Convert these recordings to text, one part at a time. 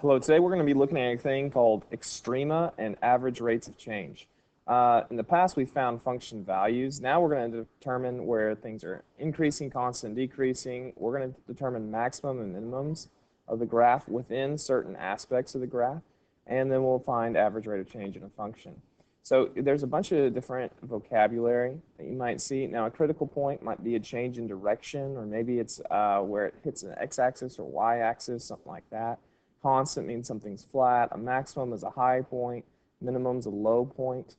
Hello, today we're going to be looking at a thing called extrema and average rates of change. In the past, we found function values. Now we're going to determine where things are increasing, constant, decreasing. We're going to determine maximum and minimums of the graph within certain aspects of the graph, and then we'll find average rate of change in a function. So there's a bunch of different vocabulary that you might see. Now, a critical point might be a change in direction, or maybe it's where it hits an x-axis or y-axis, something like that. Constant means something's flat. A maximum is a high point. Minimum is a low point.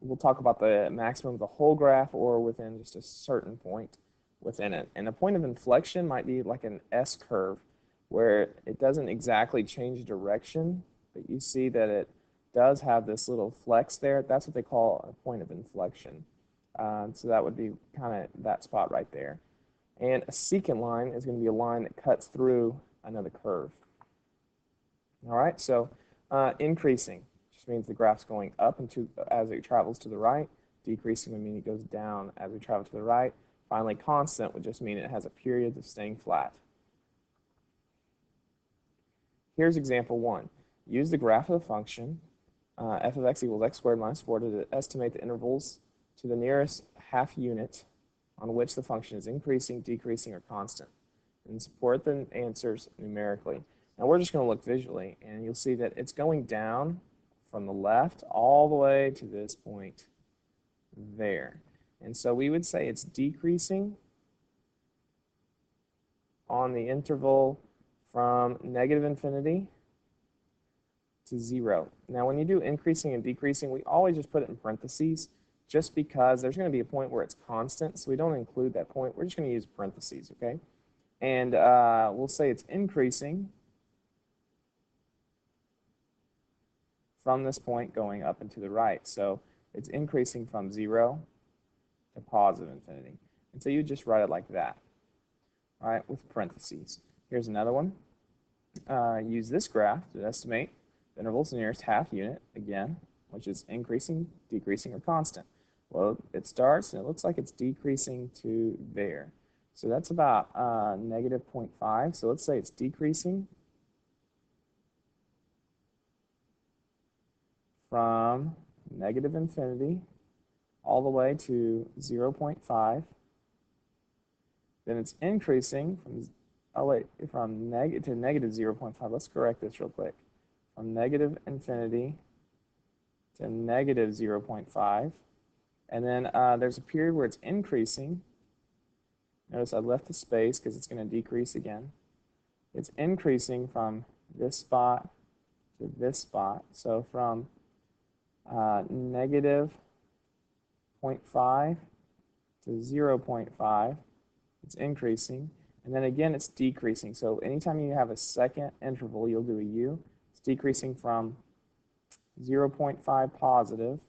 We'll talk about the maximum of the whole graph or within just a certain point within it. And a point of inflection might be like an S-curve where it doesn't exactly change direction, but you see that it does have this little flex there. That's what they call a point of inflection. So that would be kind of that spot right there. And a secant line is going to be a line that cuts through another curve. All right, so increasing just means the graph's going up as it travels to the right. Decreasing would mean it goes down as we travel to the right. Finally, constant would just mean it has a period of staying flat. Here's example 1. Use the graph of the function f of x equals x squared minus 4 to estimate the intervals to the nearest half unit on which the function is increasing, decreasing, or constant, and support the answers numerically. Now we're just going to look visually, and you'll see that it's going down from the left all the way to this point there. And so we would say it's decreasing on the interval from negative infinity to 0. Now when you do increasing and decreasing, we always just put it in parentheses just because there's going to be a point where it's constant, so we don't include that point. We're just going to use parentheses, okay? And we'll say it's increasing from this point going up and to the right. So it's increasing from 0 to positive infinity. And so you just write it like that, all right, with parentheses. Here's another one. Use this graph to estimate the intervals nearest half unit, again, which is increasing, decreasing, or constant. Well, it starts, and it looks like it's decreasing to there. So that's about negative 0.5. So let's say it's decreasing from negative infinity all the way to 0.5. Then it's increasing from negative to negative 0.5. Let's correct this real quick. From negative infinity to negative 0.5. And then there's a period where it's increasing. Notice I left the space because it's going to decrease again. It's increasing from this spot to this spot. So from negative 0.5 to 0.5, it's increasing. And then again, it's decreasing. So anytime you have a second interval, you'll do a U. It's decreasing from 0.5 positive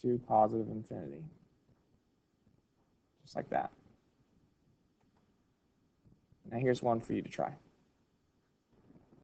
to positive infinity. Just like that. Now here's one for you to try.